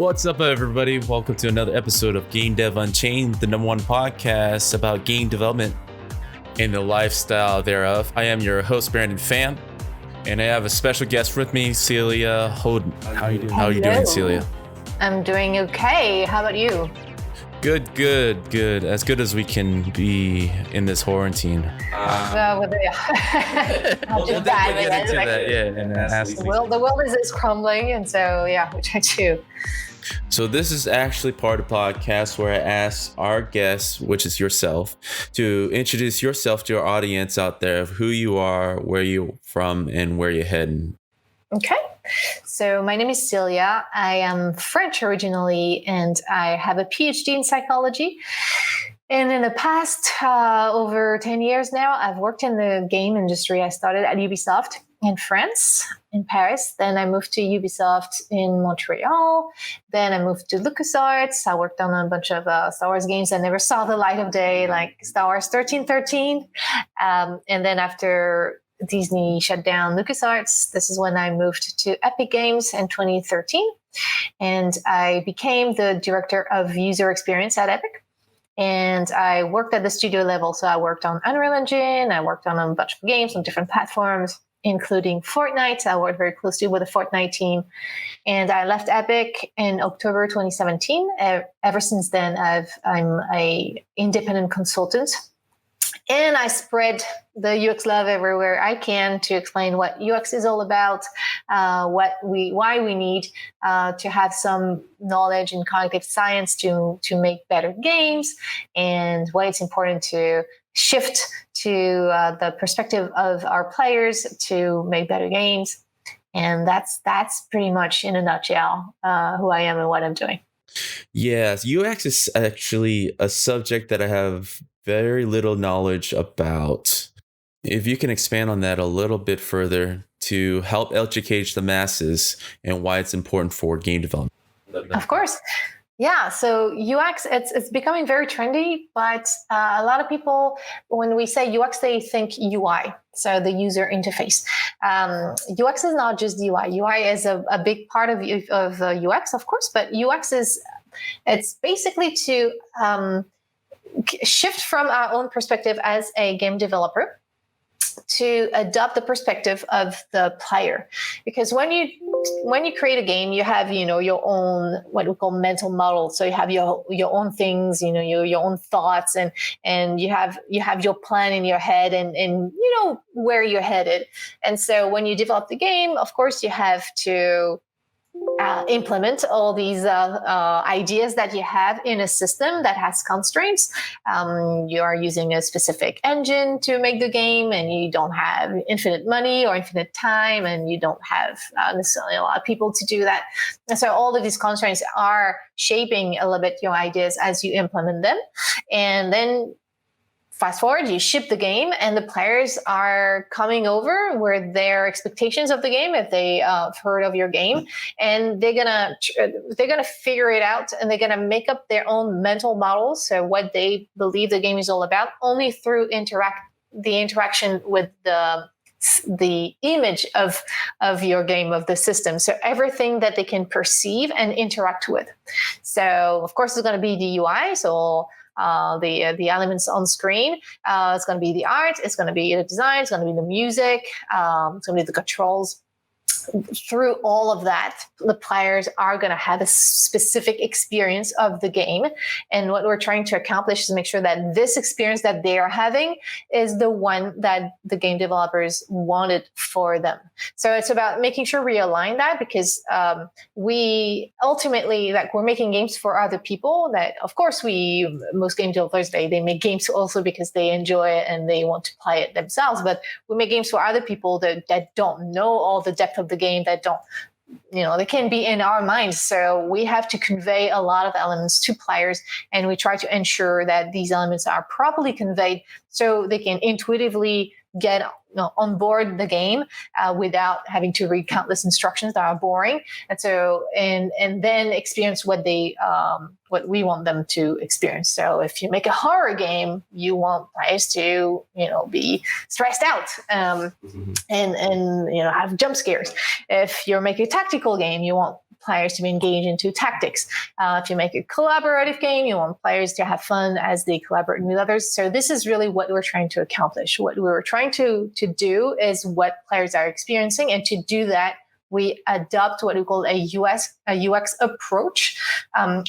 What's up, everybody? Welcome to another episode of Game Dev Unchained, the #1 podcast about game development and the lifestyle thereof. I am your host, Brandon Pham, and I have a special guest with me, Celia Hodent. How are you doing? How are you doing, Celia? I'm doing okay. How about you? Good. As good as we can be in this quarantine. We'll definitely get into that. Yeah, the world is crumbling, and so we try to. So this is actually part of the podcast where I ask our guests, which is yourself, to introduce yourself to our audience out there of who you are, where you're from, and where you're heading. Okay. So my name is Celia. I am French originally, and I have a PhD in psychology. And in the past over 10 years now, I've worked in the game industry. I started at Ubisoft in France, in Paris. Then I moved to Ubisoft in Montreal. Then I moved to LucasArts. I worked on a bunch of Star Wars games that never saw the light of day, like Star Wars 1313. And then after Disney shut down LucasArts, this is when I moved to Epic Games in 2013. And I became the director of user experience at Epic. And I worked at the studio level. So I worked on Unreal Engine. I worked on a bunch of games on different platforms, including Fortnite. I worked very closely with the Fortnite team. And I left Epic in October 2017. Ever since then, I'm an independent consultant. And I spread the UX love everywhere I can to explain what UX is all about, why we need to have some knowledge in cognitive science to make better games, and why it's important to shift to the perspective of our players to make better games. And that's pretty much in a nutshell who I am and what I'm doing. Yes, UX is actually a subject that I have very little knowledge about. If you can expand on that a little bit further to help educate the masses and why it's important for game development. Of course. Yeah. So UX, it's becoming very trendy, but a lot of people, when we say UX, they think UI. So the user interface. UX is not just UI. UI is a big part of UX, of course, but UX it's basically to shift from our own perspective as a game developer to adopt the perspective of the player. Because when you create a game, you have, your own, what we call mental model. So you have your own things, your own thoughts, and you have your plan in your head and you know where you're headed. And so when you develop the game, of course, you have to implement all these ideas that you have in a system that has constraints. You are using a specific engine to make the game, and you don't have infinite money or infinite time, and you don't have necessarily a lot of people to do that. And so all of these constraints are shaping a little bit your ideas as you implement them. And then fast forward, you ship the game, and the players are coming over with their expectations of the game if they have heard of your game, and they're gonna figure it out, and they're gonna make up their own mental models. So what they believe the game is all about, only through the interaction with the image of your game, of the system. So everything that they can perceive and interact with. So of course, it's going to be the UI. So the elements on screen. It's going to be the art. It's going to be the design. It's going to be the music. It's going to be the controls. Through all of that, the players are going to have a specific experience of the game. And what we're trying to accomplish is make sure that this experience that they are having is the one that the game developers wanted for them. So it's about making sure we align that, because we ultimately, we're making games for other people that, of course, most game developers, they make games also because they enjoy it and they want to play it themselves. But we make games for other people that don't know all the depth of the game, that don't, they can be in our minds. So we have to convey a lot of elements to players, and we try to ensure that these elements are properly conveyed so they can intuitively get on board the game without having to read countless instructions that are boring. And so, and then experience what we want them to experience. So if you make a horror game, you want players to, be stressed out and have jump scares. If you're making a tactical game, you want players to be engaged into tactics. If you make a collaborative game, you want players to have fun as they collaborate with others. So this is really what we're trying to accomplish. What we're trying to do is what players are experiencing, and to do that, we adopt what we call a UX approach,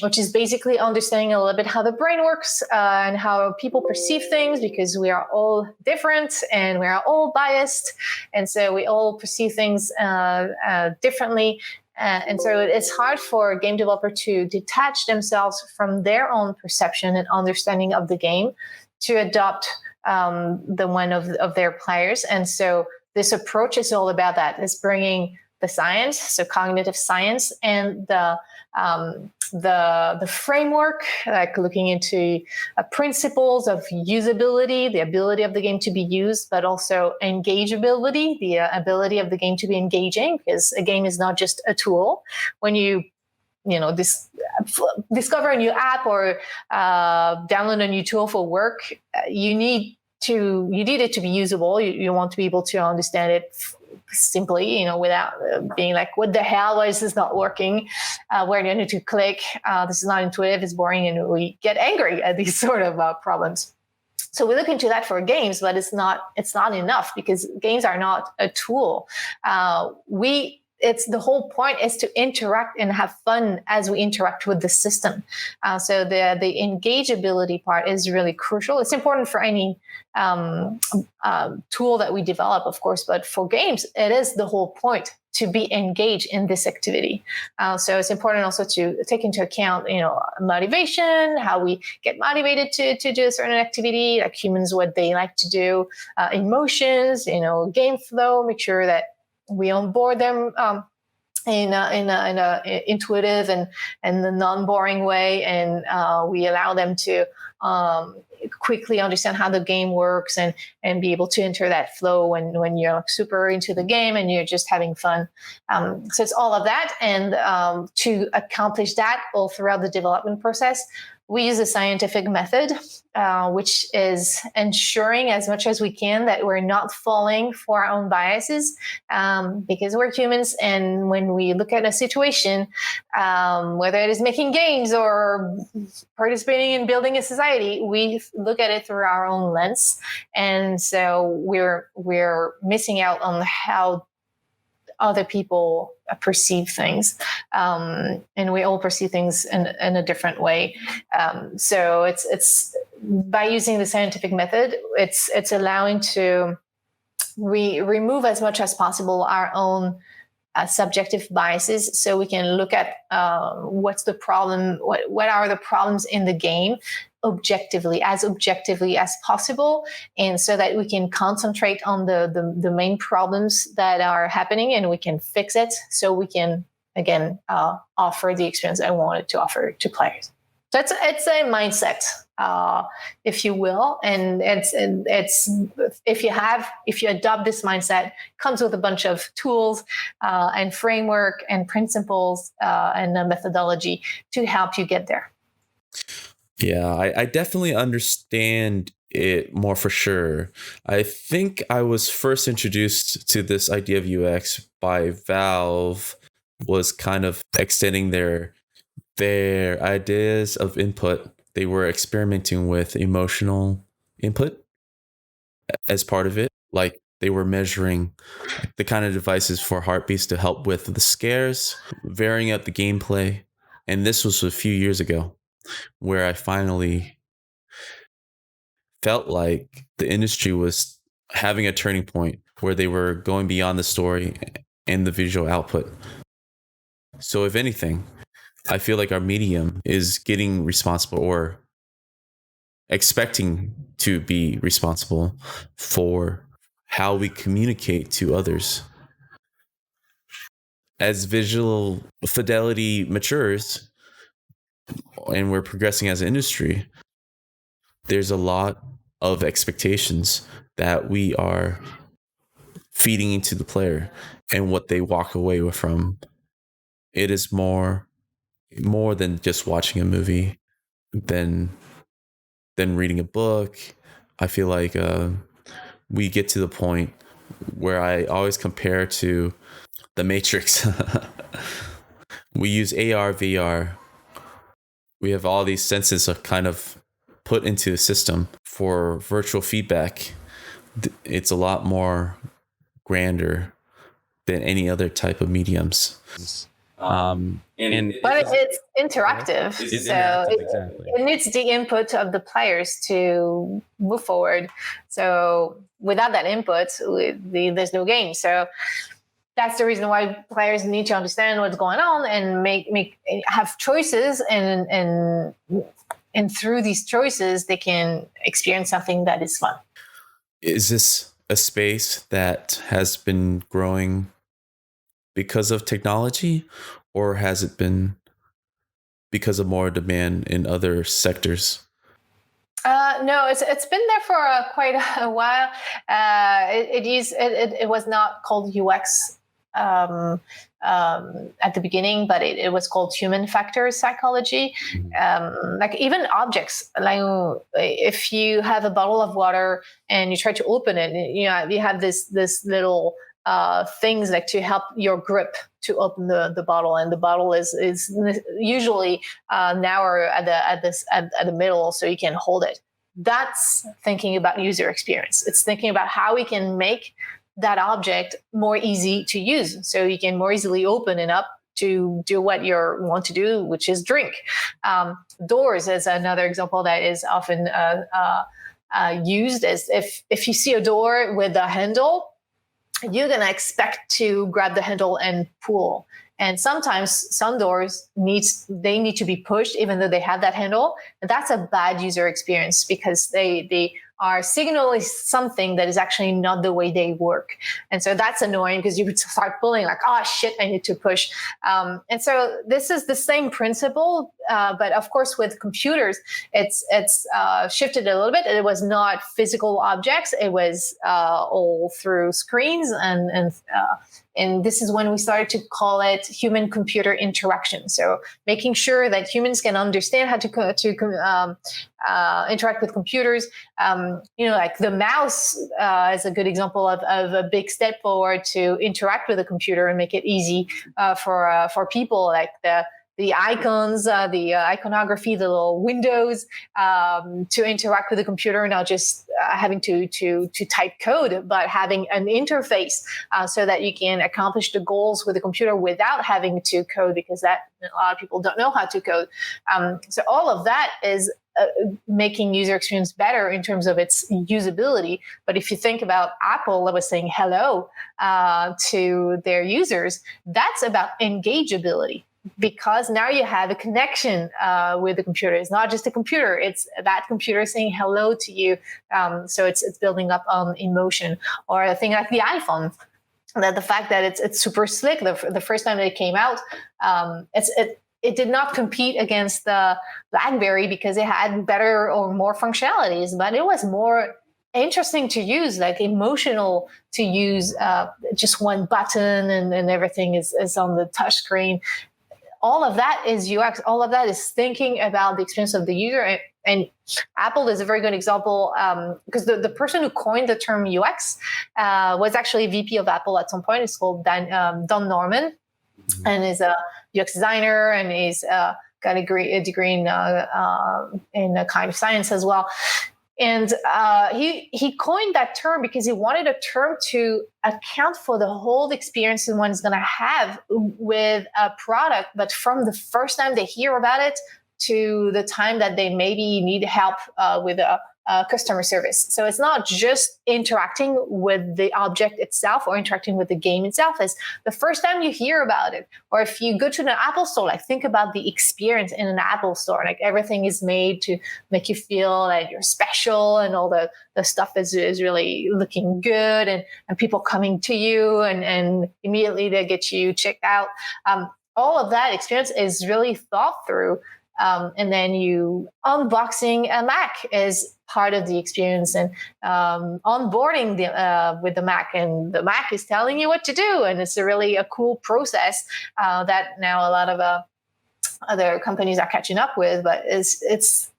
which is basically understanding a little bit how the brain works and how people perceive things, because we are all different and we are all biased. And so we all perceive things differently. And so it's hard for a game developer to detach themselves from their own perception and understanding of the game to adopt the one of their players. And so this approach is all about that. It's bringing the science, so cognitive science, and the framework, like looking into principles of usability, the ability of the game to be used, but also engageability, the ability of the game to be engaging, because a game is not just a tool. When you discover a new app or download a new tool for work, you need it to be usable. You want to be able to understand it simply, without being like, what the hell, why is this not working? Where do I need to click? This is not intuitive, it's boring, and we get angry at these sort of problems. So we look into that for games, but it's not enough, because games are not a tool. It's the whole point is to interact and have fun as we interact with the system. So the engageability part is really crucial. It's important for any tool that we develop, of course, but for games, it is the whole point to be engaged in this activity. So it's important also to take into account, motivation, how we get motivated to do a certain activity, like humans, what they like to do, emotions, game flow, make sure that we onboard them in a intuitive and the non-boring way, and we allow them to quickly understand how the game works and be able to enter that flow when you're like super into the game and you're just having fun. So it's all of that, and to accomplish that all throughout the development process, we use a scientific method, which is ensuring as much as we can that we're not falling for our own biases, because we're humans. And when we look at a situation, whether it is making games or participating in building a society, we look at it through our own lens. And so we're missing out on how other people perceive things, and we all perceive things in a different way. So it's by using the scientific method, it's allowing to remove as much as possible our own subjective biases, so we can look at what's the problem, what are the problems in the game objectively as possible, and so that we can concentrate on the main problems that are happening, and we can fix it, so we can again offer the experience I wanted to offer to players. So it's a mindset, if you will, and it's if you adopt this mindset, it comes with a bunch of tools and framework and principles and a methodology to help you get there. Yeah, I definitely understand it more for sure. I think I was first introduced to this idea of UX by Valve, was kind of extending their ideas of input. They were experimenting with emotional input as part of it. Like they were measuring the kind of devices for heartbeats to help with the scares, varying out the gameplay. And this was a few years ago, where I finally felt like the industry was having a turning point where they were going beyond the story and the visual output. So if anything, I feel like our medium is getting responsible, or expecting to be responsible for how we communicate to others. As visual fidelity matures and we're progressing as an industry, there's a lot of expectations that we are feeding into the player and what they walk away from. It is more than just watching a movie, than reading a book. I feel like we get to the point where I always compare to The Matrix, we use AR, VR. We have all these senses are kind of put into the system for virtual feedback. It's a lot more grander than any other type of mediums. But it's interactive. It's so interactive, exactly. it needs the input of the players to move forward. So without that input, there's no game. So that's the reason why players need to understand what's going on and have choices, and through these choices, they can experience something that is fun. Is this a space that has been growing because of technology, or has it been because of more demand in other sectors? No, it's been there for quite a while. It was not called UX at the beginning, but it was called human factor psychology. Like even objects, like if you have a bottle of water and you try to open it, you have this little things like to help your grip to open the bottle, and the bottle is usually narrower at the middle, so you can hold it. That's thinking about user experience. It's thinking about how we can make that object more easy to use, so you can more easily open it up to do what you want to do, which is drink. Doors is another example that is often used as if you see a door with a handle, you're going to expect to grab the handle and pull. And sometimes some doors need to be pushed even though they have that handle. And that's a bad user experience because they are signaling something that is actually not the way they work. And so that's annoying because you would start pulling like, oh shit, I need to push. And so this is the same principle, but of course with computers, it's shifted a little bit. It was not physical objects. It was all through screens, and this is when we started to call it human-computer interaction. So making sure that humans can understand how to interact with computers. Like the mouse is a good example of a big step forward to interact with a computer and make it easy for people, like the icons, the iconography, the little windows to interact with the computer, not just having to type code, but having an interface so that you can accomplish the goals with the computer without having to code, because a lot of people don't know how to code. So all of that is making user experience better in terms of its usability. But if you think about Apple that was saying hello to their users, that's about engageability. Because now you have a connection with the computer. It's not just a computer; it's that computer saying hello to you. So it's building up emotion. Or a thing like the iPhone, that the fact that it's super slick. The first time that it came out, it did not compete against the BlackBerry because it had better or more functionalities, but it was more interesting to use, like emotional to use. Just one button and everything is on the touch screen. All of that is UX. All of that is thinking about the experience of the user. And Apple is a very good example because the person who coined the term UX was actually VP of Apple at some point. It's called Don Norman, and is a UX designer, and he's got a degree in a kind of science as well. And he coined that term because he wanted a term to account for the whole experience one is going to have with a product, but from the first time they hear about it to the time that they maybe need help with a customer service. So it's not just interacting with the object itself or interacting with the game itself. It's the first time you hear about it. Or if you go to an Apple store, like think about the experience in an Apple store. Like everything is made to make you feel that you're special, and all the stuff is really looking good, and people coming to you and immediately they get you checked out. All of that experience is really thought through. And then you unboxing a Mac is part of the experience, and onboarding with the Mac, and the Mac is telling you what to do, and it's a cool process that now a lot of other companies are catching up with. But it's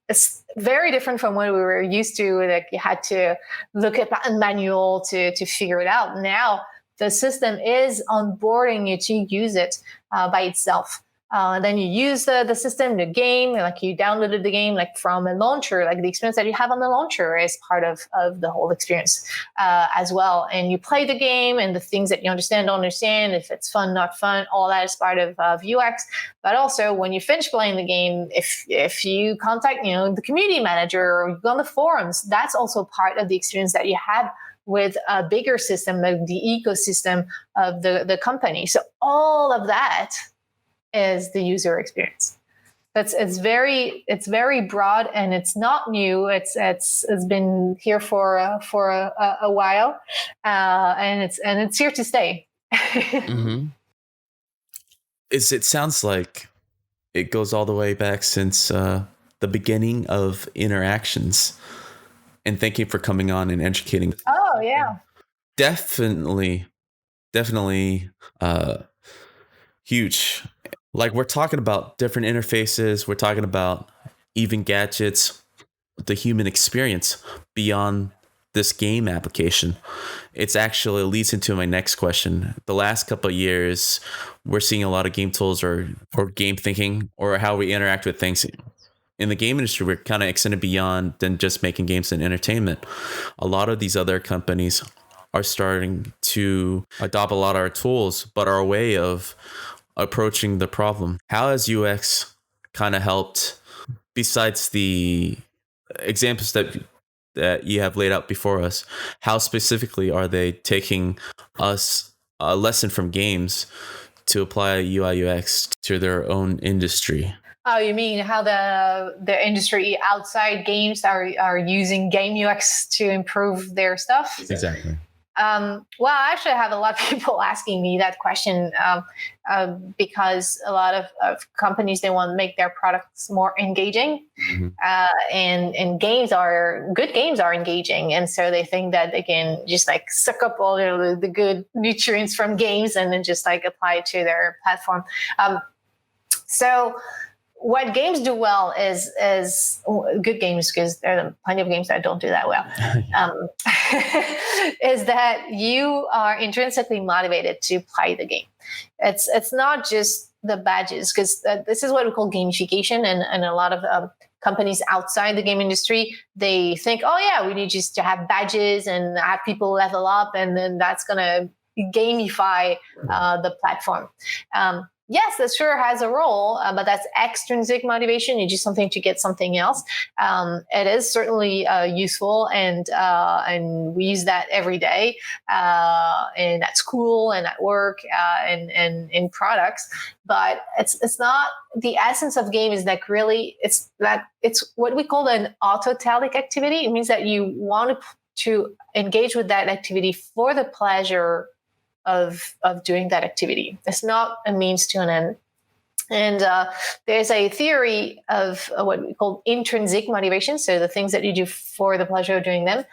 very different from what we were used to. Like you had to look at a manual to figure it out. Now the system is onboarding you to use it by itself. Then you use the system, the game, like you downloaded the game like from a launcher, like the experience that you have on the launcher is part of the whole experience as well. And you play the game and the things that you understand, don't understand, if it's fun, not fun, all that is part of UX. But also when you finish playing the game, if you contact, the community manager or you go on the forums, that's also part of the experience that you have with a bigger system, like the ecosystem of the company. So all of that is the user experience. It's very broad and it's not new. It's been here for a while, and it's here to stay. Mm-hmm. It sounds like it goes all the way back since the beginning of interactions. And thank you for coming on and educating. Oh yeah, definitely huge. Like we're talking about different interfaces, we're talking about even gadgets, the human experience beyond this game application. It's actually leads into my next question. The last couple of years, we're seeing a lot of game tools or game thinking or how we interact with things. In the game industry, we're kind of extended beyond than just making games and entertainment. A lot of these other companies are starting to adopt a lot of our tools, but our way of approaching the problem. How has UX kind of helped, besides the examples that you have laid out before us? How specifically are they taking us a lesson from games to apply UI UX to their own industry? Oh, you mean how the industry outside games are using game UX to improve their stuff? Exactly. Well, I actually have a lot of people asking me that question because a lot of companies, they want to make their products more engaging. Mm-hmm. And good games are engaging. And so they think that they can just like suck up all the good nutrients from games and then just like apply it to their platform. So what games do well is good games, because there are plenty of games that don't do that well, is that you are intrinsically motivated to play the game. It's not just the badges, because this is what we call gamification, and a lot of companies outside the game industry, they think, oh yeah, we need just to have badges and have people level up, and then that's going to gamify the platform. Yes, that sure has a role, but that's extrinsic motivation. You do something to get something else. It is certainly useful, and we use that every day, and at school and at work, and in products. But it's not the essence of game. Is that really? It's what we call an autotelic activity. It means that you want to engage with that activity for the pleasure of doing that activity. It's not a means to an end. And there's a theory of what we call intrinsic motivation, so the things that you do for the pleasure of doing them,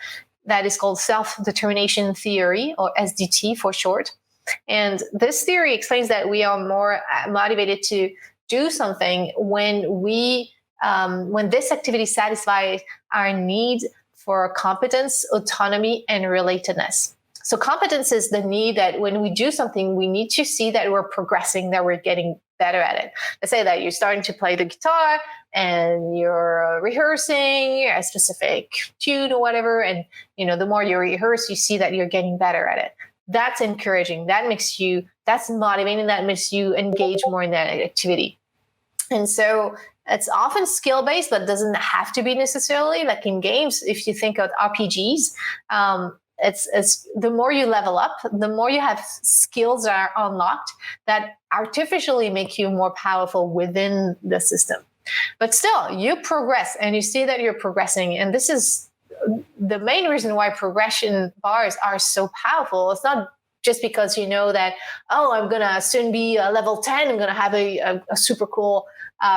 that is called self-determination theory, or SDT for short. And this theory explains that we are more motivated to do something when this activity satisfies our need for competence, autonomy, and relatedness. So competence is the need that when we do something, we need to see that we're progressing, that we're getting better at it. Let's say that you're starting to play the guitar and you're rehearsing a specific tune or whatever. And, the more you rehearse, you see that you're getting better at it. That's encouraging. That's motivating. That makes you engage more in that activity. And so it's often skill-based, but doesn't have to be necessarily. Like in games, if you think of RPGs, it's the more you level up, the more you have skills that are unlocked that artificially make you more powerful within the system. But still, you progress and you see that you're progressing. And this is the main reason why progression bars are so powerful. It's not just because you know that, I'm going to soon be level 10, I'm going to have a super cool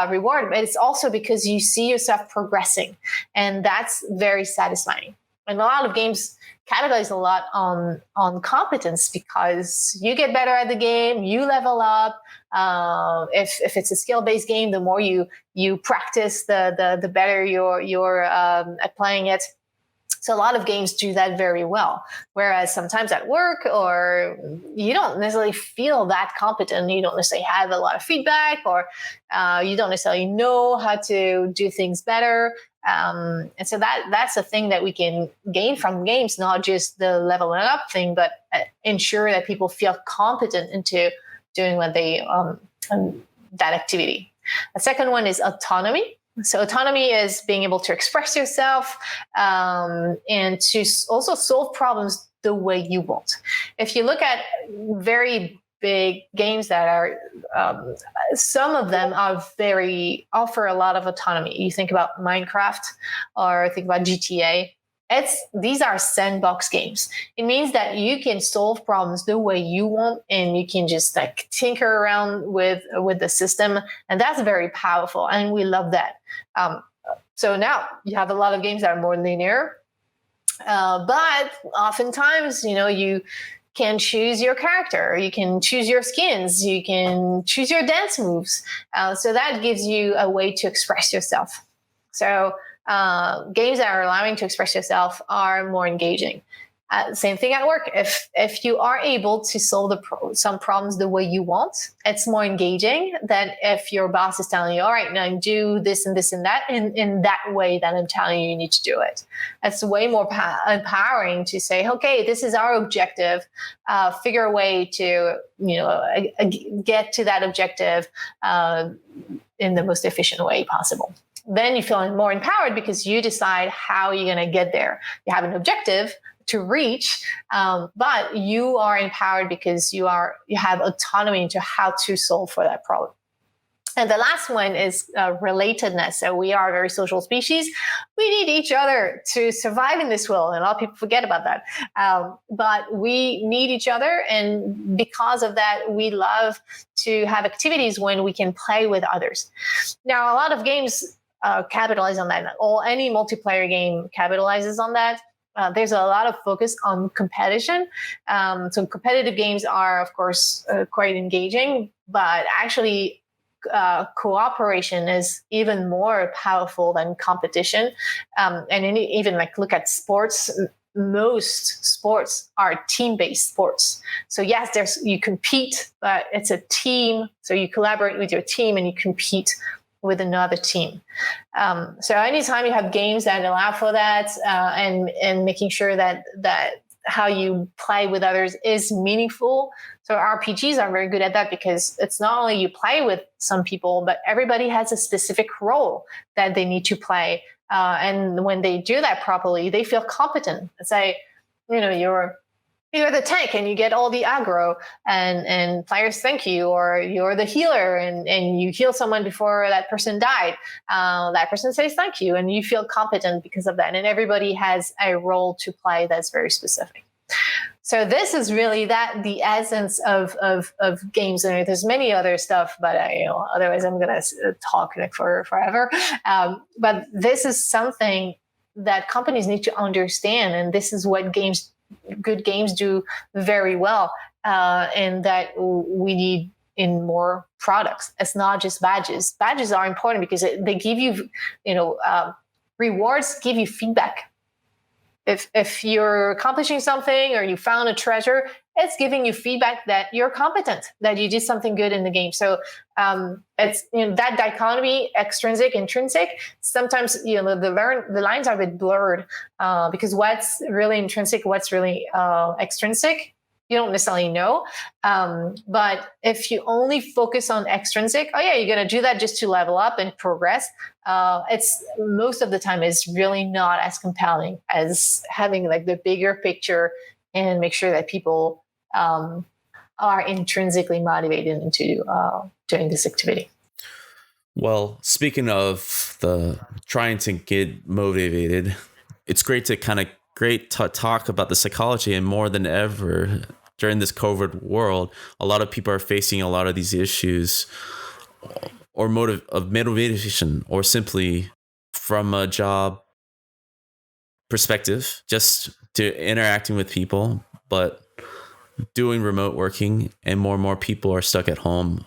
reward. But it's also because you see yourself progressing. And that's very satisfying. And a lot of games categorize a lot on competence, because you get better at the game, you level up. If it's a skill-based game, the more you practice, the better you're at playing it. So a lot of games do that very well. Whereas sometimes at work, or you don't necessarily feel that competent, you don't necessarily have a lot of feedback, or you don't necessarily know how to do things better. And so that's a thing that we can gain from games, not just the leveling up thing, but ensure that people feel competent into doing what they that activity. The second one is autonomy. So autonomy is being able to express yourself and to also solve problems the way you want. If you look at very big games that are, some of them offer a lot of autonomy. You think about Minecraft or think about GTA. These are sandbox games. It means that you can solve problems the way you want, and you can just like tinker around with the system, and that's very powerful. And we love that. So now you have a lot of games that are more linear, but oftentimes, you can choose your character, you can choose your skins, you can choose your dance moves. So that gives you a way to express yourself. So games that are allowing to express yourself are more engaging. Same thing at work. If you are able to solve some problems the way you want, it's more engaging than if your boss is telling you, all right, now do this and this and that in that way that I'm telling you need to do it. It's way more empowering to say, okay, this is our objective. Figure a way to get to that objective in the most efficient way possible. Then you feel more empowered because you decide how you're going to get there. You have an objective to reach, but you are empowered because you have autonomy into how to solve for that problem. And the last one is relatedness. So we are a very social species. We need each other to survive in this world. And a lot of people forget about that. But we need each other. And because of that, we love to have activities when we can play with others. Now, a lot of games capitalize on that. Any multiplayer game capitalizes on that. There's a lot of focus on competition. So competitive games are, of course, quite engaging, but actually cooperation is even more powerful than competition. And even look at sports. Most sports are team-based sports. So yes, you compete, but it's a team. So you collaborate with your team and you compete with another team. So anytime you have games that allow for that, and making sure that how you play with others is meaningful. So RPGs are very good at that because it's not only you play with some people, but everybody has a specific role that they need to play. And when they do that properly, they feel competent. It's like, you're the tank and you get all the aggro and players thank you, or you're the healer and you heal someone before that person died. That person says thank you and you feel competent because of that. And everybody has a role to play that's very specific. So this is really the essence of games. And there's many other stuff, but otherwise I'm going to talk for forever. But this is something that companies need to understand. And this is what good games do very well, and that we need in more products. It's not just badges. Badges are important because they give you, rewards give you feedback. If you're accomplishing something or you found a treasure, it's giving you feedback that you're competent, that you did something good in the game. So it's that dichotomy, extrinsic, intrinsic. Sometimes the lines are a bit blurred because what's really intrinsic, what's really extrinsic, you don't necessarily know. But if you only focus on extrinsic, you're going to do that just to level up and progress. It's most of the time is really not as compelling as having the bigger picture and make sure that people are intrinsically motivated into doing this activity. Well, speaking of trying to get motivated, it's great to talk about the psychology, and more than ever during this COVID world, a lot of people are facing a lot of these issues or motivation, or simply from a job perspective, just to interacting with people, but doing remote working, and more people are stuck at home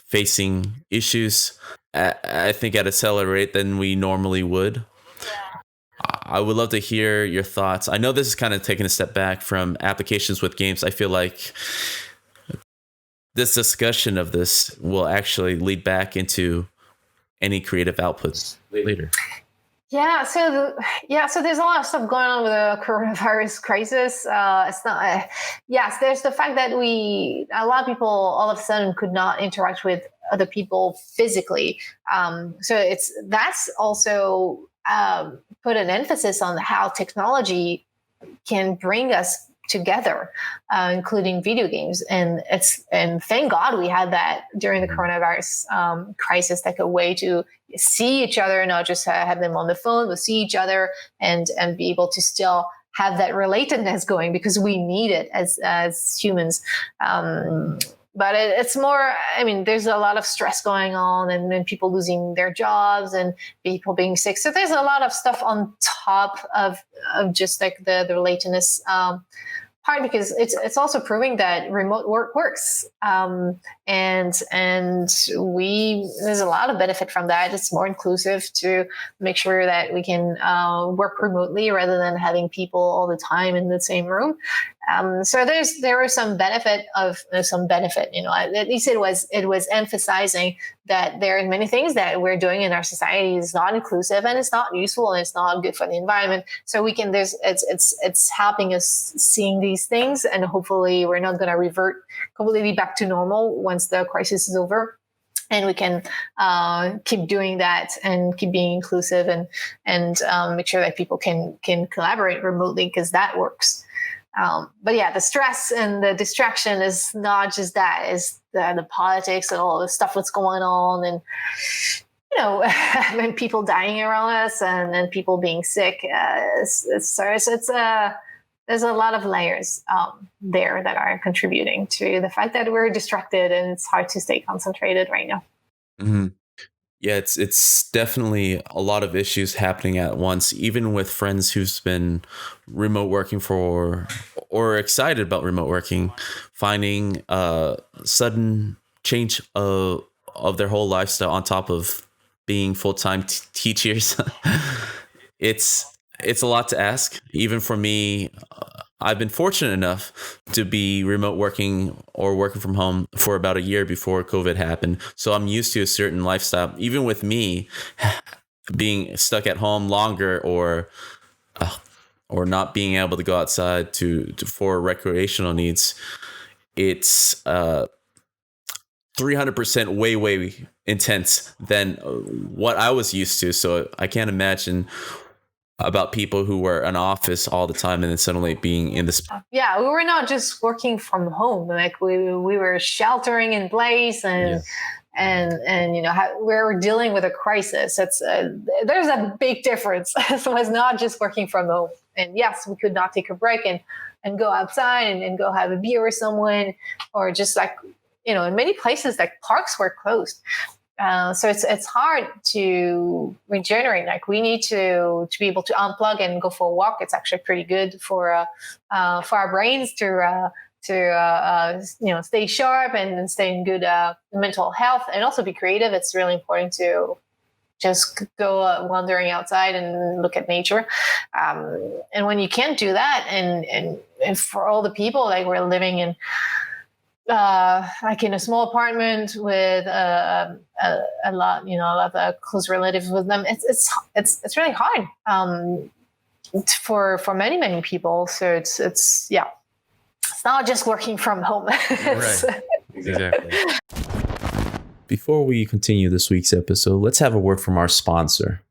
facing issues I think at a accelerate than we normally would. I would love to hear your thoughts. I know this is kind of taking a step back from applications with games. I feel like this discussion of this will actually lead back into any creative outputs later. Yeah, so there's a lot of stuff going on with the coronavirus crisis. It's not. Yes, there's the fact that a lot of people all of a sudden could not interact with other people physically. So that's also put an emphasis on how technology can bring us together, including video games, and thank God we had that during the coronavirus crisis, like a way to see each other, not just have them on the phone, but see each other and be able to still have that relatedness going, because we need it as humans. But it's more, I mean, there's a lot of stress going on, and people losing their jobs and people being sick. So there's a lot of stuff on top of just like the relatedness part, because it's also proving that remote work works. And there's a lot of benefit from that. It's more inclusive to make sure that we can work remotely rather than having people all the time in the same room. So there was some benefit, you know, at least it was emphasizing that there are many things that we're doing in our society is not inclusive and it's not useful and it's not good for the environment. So it's helping us seeing these things, and hopefully we're not going to revert completely back to normal once the crisis is over. And we can keep doing that and keep being inclusive and make sure that people can collaborate remotely, because that works. But yeah, the stress and the distraction is not just that, it's the politics and all the stuff that's going on, and, you know, when people dying around us and people being sick. There's a lot of layers there that are contributing to the fact that we're distracted and it's hard to stay concentrated right now. Mm-hmm. Yeah, it's definitely a lot of issues happening at once, even with friends who's been remote working or excited about remote working, finding a sudden change of their whole lifestyle on top of being full-time teachers. It's a lot to ask. Even for me, I've been fortunate enough to be remote working or working from home for about a year before COVID happened. So I'm used to a certain lifestyle. Even with me being stuck at home longer or not being able to go outside for recreational needs, it's 300% way intense than what I was used to. So I can't imagine about people who were in office all the time and then suddenly being in this. Yeah, we were not just working from home. Like we were sheltering in place and you know, we were dealing with a crisis. It's there's a big difference. So it's not just working from home. And yes, we could not take a break and go outside and go have a beer with someone, or just like, you know, in many places like parks were closed. So it's hard to regenerate. Like we need to be able to unplug and go for a walk. It's actually pretty good for our brains to you know, stay sharp and stay in good mental health, and also be creative. It's really important to just go wandering outside and look at nature. And when you can't do that, and for all the people, like we're living in, like in a small apartment with a lot of close relatives with them. It's really hard for many people. So it's not just working from home. Right. Exactly. Before we continue this week's episode, let's have a word from our sponsor.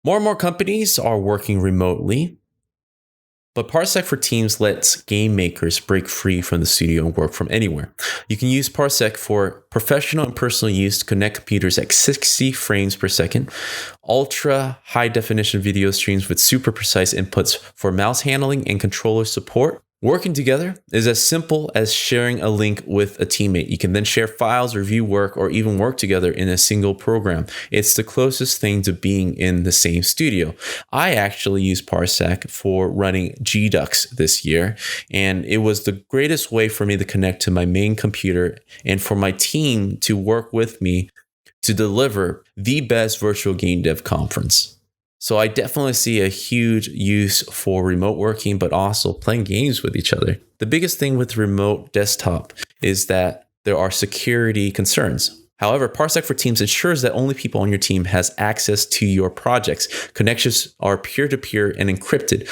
More and more companies are working remotely, but Parsec for Teams lets game makers break free from the studio and work from anywhere. You can use Parsec for professional and personal use to connect computers at 60 frames per second, ultra high definition video streams with super precise inputs for mouse handling and controller support. Working together is as simple as sharing a link with a teammate. You can then share files, review work, or even work together in a single program. It's the closest thing to being in the same studio. I actually used Parsec for running GDUX this year, and it was the greatest way for me to connect to my main computer and for my team to work with me to deliver the best virtual game dev conference. So I definitely see a huge use for remote working, but also playing games with each other. The biggest thing with remote desktop is that there are security concerns. However, Parsec for Teams ensures that only people on your team has access to your projects. Connections are peer-to-peer and encrypted,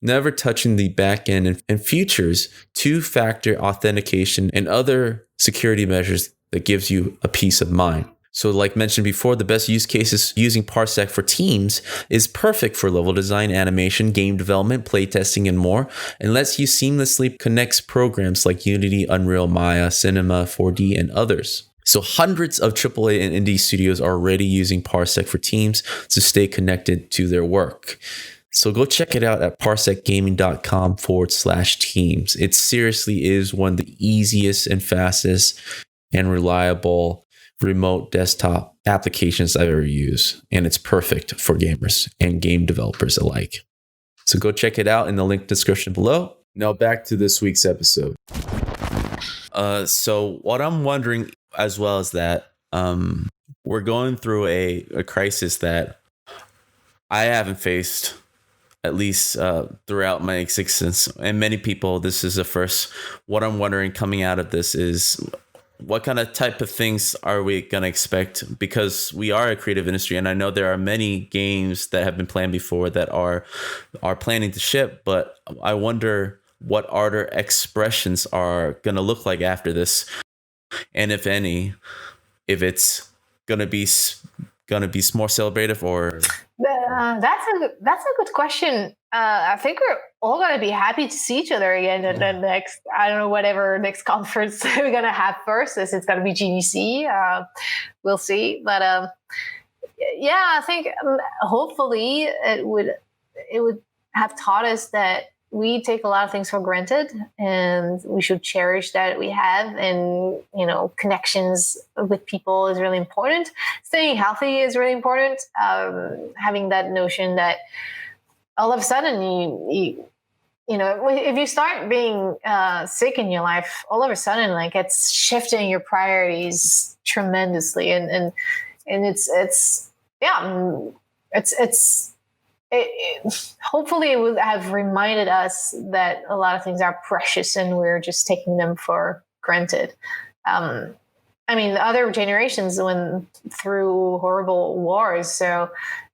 never touching the backend, and features two-factor authentication and other security measures that gives you a peace of mind. So like mentioned before, the best use cases using Parsec for Teams is perfect for level design, animation, game development, playtesting, and more, and lets you seamlessly connect programs like Unity, Unreal, Maya, Cinema, 4D, and others. So hundreds of AAA and indie studios are already using Parsec for Teams to stay connected to their work. So go check it out at parsecgaming.com/teams. It seriously is one of the easiest and fastest and reliable remote desktop applications I've ever used. And it's perfect for gamers and game developers alike. So go check it out in the link description below. Now back to this week's episode. So what I'm wondering as well is that we're going through a crisis that I haven't faced, at least throughout my existence. And many people, this is the first. What I'm wondering coming out of this is, what kind of type of things are we going to expect? Because we are a creative industry, and I know there are many games that have been planned before that are planning to ship, but I wonder what art or expressions are going to look like after this, and if any, if it's going to be more celebrative or... That's a good question. I think we're all going to be happy to see each other again at the next, I don't know, whatever next conference we're going to have first. Is it's going to be GDC. We'll see. But yeah, I think hopefully it would have taught us that we take a lot of things for granted, and we should cherish that we have. And, you know, connections with people is really important. Staying healthy is really important. Having that notion that all of a sudden you know, if you start being sick in your life, all of a sudden, like, it's shifting your priorities tremendously. And hopefully it would have reminded us that a lot of things are precious and we're just taking them for granted. I mean, the other generations went through horrible wars, so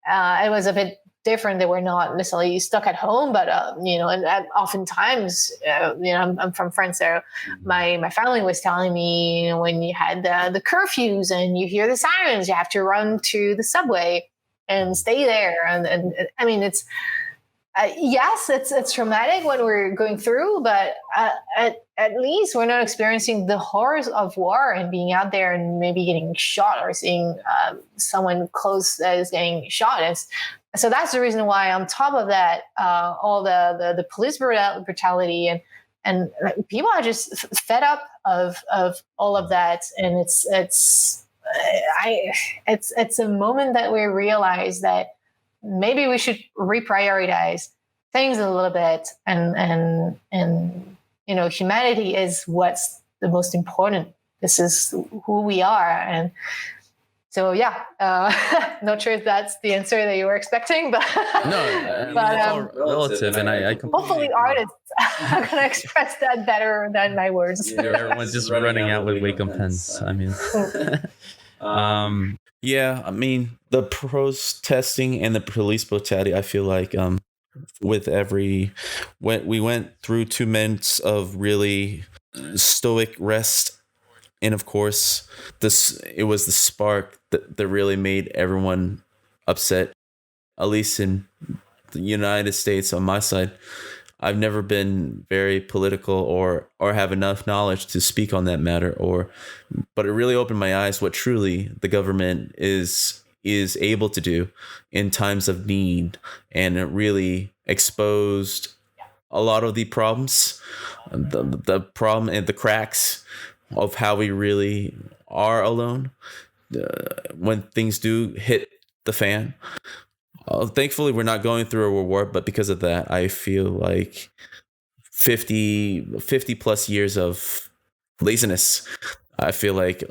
it was a bit different. They were not necessarily stuck at home, but you know, and oftentimes, you know, I'm from France, so my family was telling me, you know, when you had the curfews and you hear the sirens, you have to run to the subway and stay there. And I mean, it's yes, it's traumatic when we're going through, but at least we're not experiencing the horrors of war and being out there and maybe getting shot or seeing someone close that is getting shot. So that's the reason why, on top of that, all the police brutality and people are just fed up of all of that, and it's a moment that we realize that maybe we should reprioritize things a little bit, and you know, humanity is what's the most important. This is who we are. And so, yeah, not sure if that's the answer that you were expecting, but no, but it's all relative, and I hopefully artists are going to express that better than my words. Yeah, everyone's just running out with Wacom pens. I mean, yeah, I mean, the protesting and the police brutality, I feel like we went through 2 months of really stoic rest. And of course, it was the spark that really made everyone upset, at least in the United States. On my side, I've never been very political or have enough knowledge to speak on that matter, but it really opened my eyes what truly the government is able to do in times of need, and it really exposed a lot of the problems, the problem and the cracks of how we really are alone when things do hit the fan. Thankfully, we're not going through a world war, but because of that, I feel like 50 plus years of laziness I feel like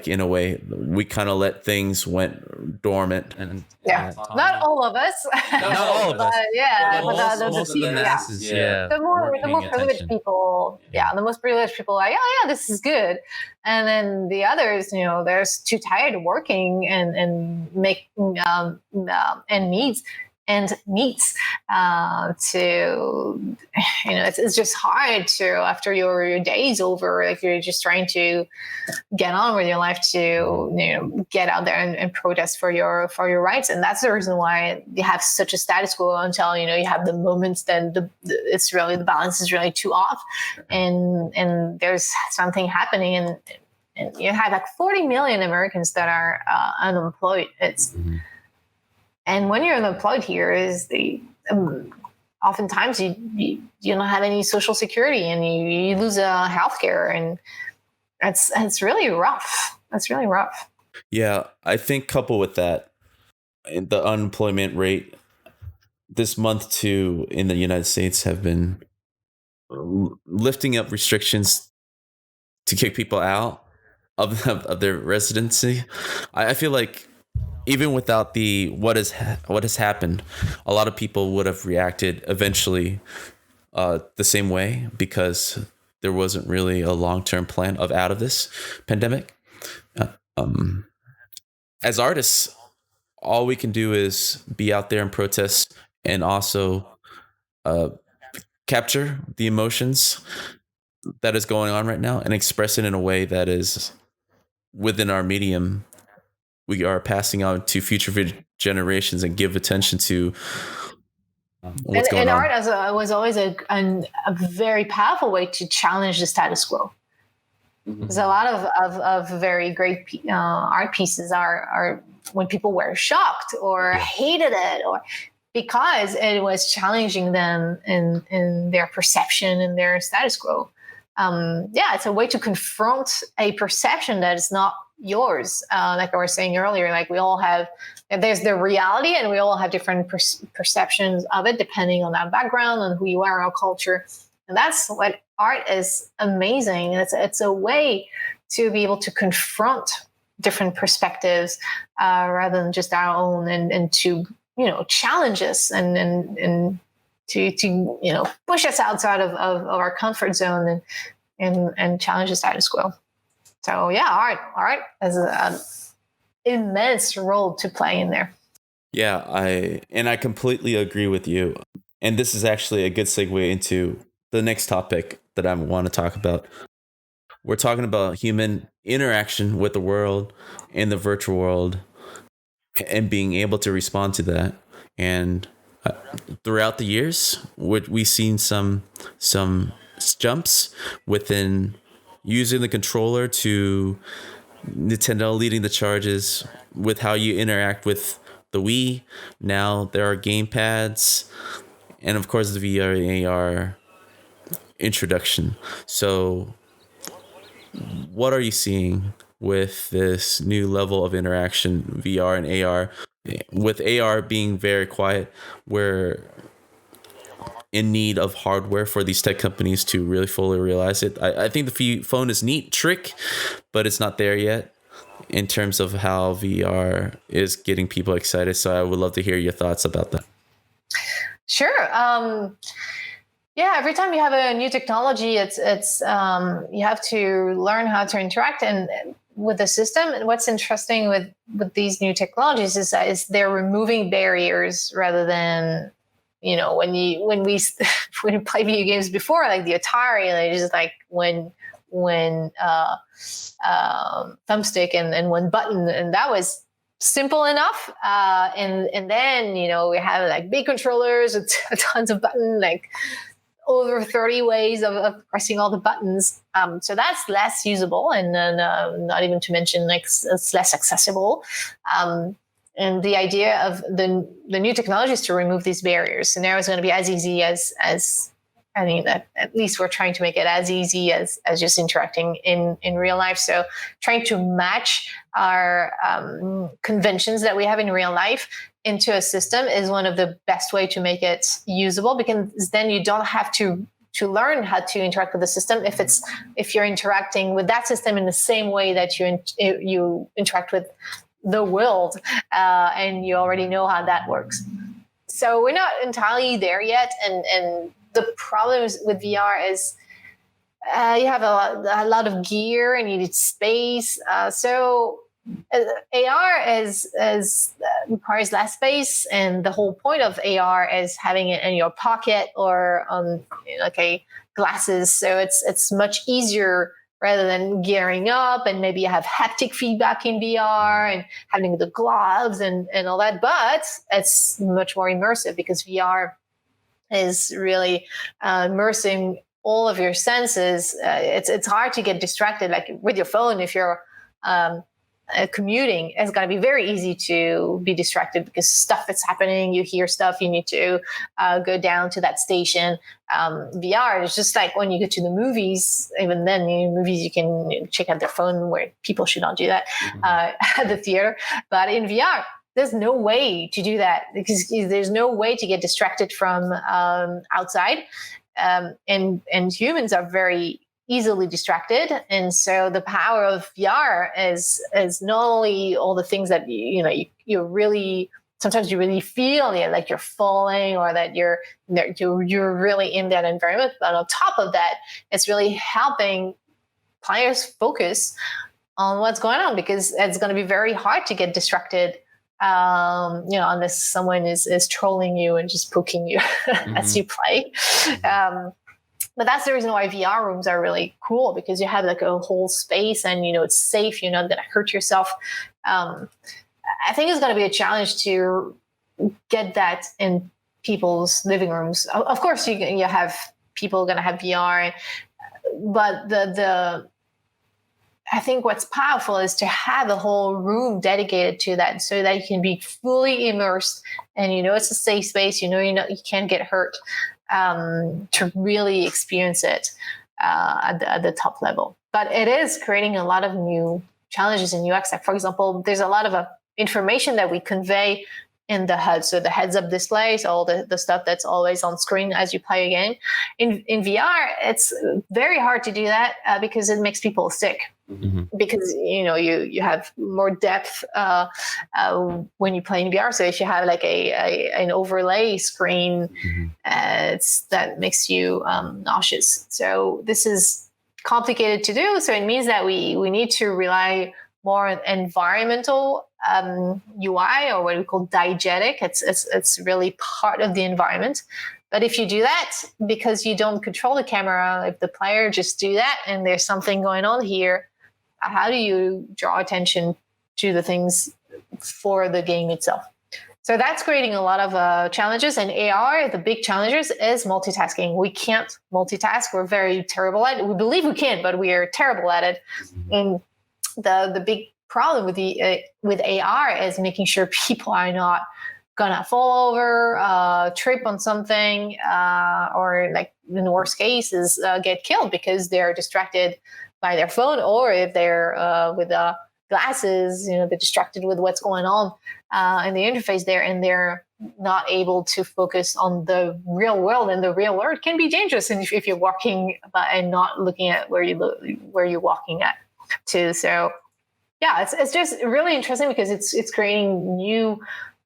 in a way we kind of let things went dormant, and not all of us. not all of us, but most of the masses, the more privileged people, the most privileged people are like, oh yeah, this is good, and then the others, they're too tired of working and make and needs to it's just hard to, after your day's over, like you're just trying to get on with your life, to get out there and protest for your rights. And that's the reason why you have such a status quo until you have the moments then it's really, the balance is really too off, and there's something happening, and you have like 40 million Americans that are unemployed. And when you're unemployed here, is oftentimes you don't have any social security, and you lose healthcare, and it's really rough. That's really rough. Yeah, I think coupled with that, the unemployment rate this month too in the United States have been lifting up restrictions to kick people out of their residency. I feel like even without what has happened, a lot of people would have reacted eventually the same way, because there wasn't really a long-term plan out of this pandemic. As artists, all we can do is be out there and protest, and also capture the emotions that is going on right now and express it in a way that is within our medium. We are passing on to future generations and give attention to what's going on. And art was always a very powerful way to challenge the status quo. There's a lot of very great art pieces are when people were shocked or hated it, or because it was challenging them in their perception and their status quo. It's a way to confront a perception that is not yours. Like I was saying earlier, like we all have, there's the reality, and we all have different perceptions of it depending on our background and who you are, our culture. And that's what art is amazing. It's a way to be able to confront different perspectives rather than just our own, and to challenge us and to push us outside of our comfort zone and challenge the status quo. So art has an immense role to play in there. Yeah, I completely agree with you. And this is actually a good segue into the next topic that I want to talk about. We're talking about human interaction with the world and the virtual world, and being able to respond to that. And throughout the years, we've seen some jumps within using the controller, to Nintendo leading the charges with how you interact with the Wii. Now there are game pads, and of course the VR and AR introduction. So what are you seeing with this new level of interaction, VR and AR? With AR being very quiet, we're in need of hardware for these tech companies to really fully realize it. I think the phone is neat trick, but it's not there yet in terms of how VR is getting people excited. So I would love to hear your thoughts about that. Sure. Every time you have a new technology, it's you have to learn how to interact with the system. And what's interesting with these new technologies is they're removing barriers rather than, when we play video games before, like the Atari, like just like when thumbstick and one button, and that was simple enough. And then we have like big controllers with tons of buttons, like over 30 ways of pressing all the buttons. So that's less usable, and not even to mention like it's less accessible. And the idea of the new technologies to remove these barriers. So now it's going to be as easy as at least we're trying to make it as easy as just interacting in real life. So trying to match our conventions that we have in real life into a system is one of the best way to make it usable, because then you don't have to learn how to interact with the system if you're interacting with that system in the same way that you interact with the world, and you already know how that works. So we're not entirely there yet, and the problems with VR is you have a lot of gear and you need space. So AR requires less space, and the whole point of AR is having it in your pocket or on glasses. So it's much easier rather than gearing up, and maybe you have haptic feedback in VR and having the gloves and all that. But it's much more immersive because VR is really immersing all of your senses. It's hard to get distracted, like with your phone. If you're commuting, it's going to be very easy to be distracted because stuff is happening. You hear stuff. You need to go down to that station. VR is just like when you go to the movies. Even then, in movies you can check out their phone, where people should not do that at the theater. But in VR, there's no way to do that because there's no way to get distracted from outside. And humans are very easily distracted, and so the power of VR is not only all the things that you really sometimes you really feel like you're falling or that you're really in that environment, but on top of that, it's really helping players focus on what's going on, because it's going to be very hard to get distracted unless someone is trolling you and just poking you as you play. But that's the reason why VR rooms are really cool, because you have like a whole space and, it's safe. You're not going to hurt yourself. I think it's going to be a challenge to get that in people's living rooms. Of course, you have people going to have VR, but I think what's powerful is to have a whole room dedicated to that, so that you can be fully immersed and it's a safe space. You can't get hurt, to really experience it at the top level. But it is creating a lot of new challenges in UX. Like, for example, there's a lot of information that we convey in the HUD. So the heads-up displays, all the stuff that's always on screen as you play a game. In VR, it's very hard to do that because it makes people sick. Mm-hmm. Because you have more depth when you play in VR. So if you have like an overlay screen, that makes you nauseous. So this is complicated to do. So it means that we need to rely more on environmental UI, or what we call diegetic. It's really part of the environment. But if you do that, because you don't control the camera, if the player just do that and there's something going on here, how do you draw attention to the things for the game itself? So that's creating a lot of challenges. And AR, the big challenges is multitasking. We can't multitask. We're very terrible at it. We believe we can, but we are terrible at it. And the big problem with AR is making sure people are not gonna fall over, trip on something, or like in the worst case is get killed because they're distracted by their phone, or if they're with glasses, they're distracted with what's going on in the interface there, and they're not able to focus on the real world. And the real world can be dangerous, and if you're walking and not looking at where you're walking at too. So yeah, it's just really interesting because it's creating new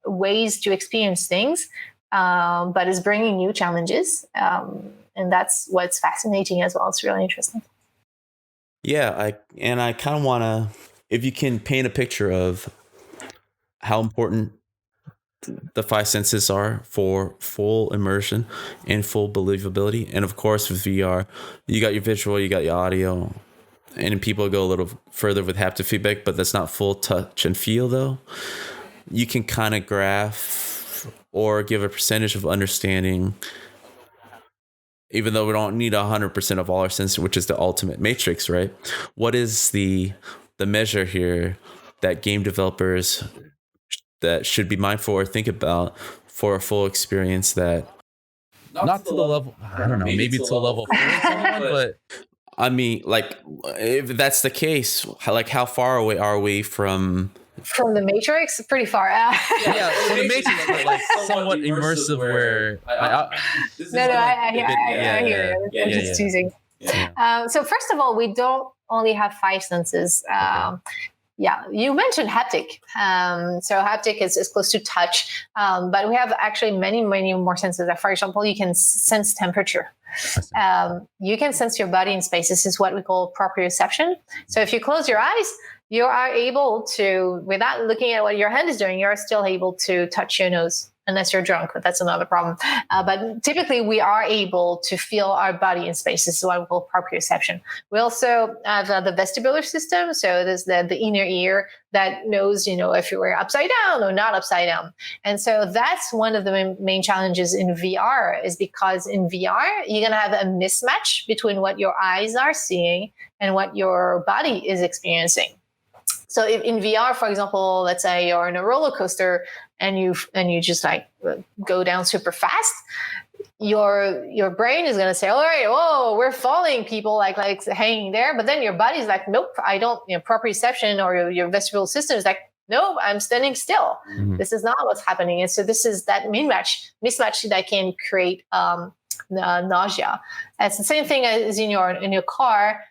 ways to experience things, but it's bringing new challenges, and that's what's fascinating as well. It's really interesting. Yeah, I kind of want to, if you can paint a picture of how important the five senses are for full immersion and full believability. And of course, with VR, you got your visual, you got your audio, and people go a little further with haptic feedback, but that's not full touch and feel though. You can kind of graph or give a percentage of understanding, even though we don't need 100% of all our senses, which is the ultimate matrix, right? What is the measure here that game developers that should be mindful or think about for a full experience that not to the level, I don't know, maybe to a level 4 or someone, but I mean, like, if that's the case, like, how far away are we from From the Matrix, pretty far out. Yeah, from the Matrix, but like somewhat immersive. Where I hear you. I'm just teasing. So first of all, we don't only have 5 senses. Yeah, you mentioned haptic. So haptic is close to touch, but we have actually many more senses. Like for example, you can sense temperature. You can sense your body in space. This is what we call proprioception. So if you close your eyes, you are able to, without looking at what your hand is doing, you're still able to touch your nose. Unless you're drunk, but that's another problem. But typically, we are able to feel our body in space. This is what we call proprioception. We also have the vestibular system. So there's the inner ear that knows, if you were upside down or not upside down. And so that's one of the main challenges in VR, is because in VR, you're going to have a mismatch between what your eyes are seeing and what your body is experiencing. So if in VR, for example, let's say you're in a roller coaster and you just like go down super fast, your brain is going to say, all right, whoa, we're falling, people, like hanging there. But then your body's like, nope, I don't, proprioception or your vestibular system is like, nope, I'm standing still. Mm-hmm. This is not what's happening. And so this is that mismatch that can create nausea. It's the same thing as in your car.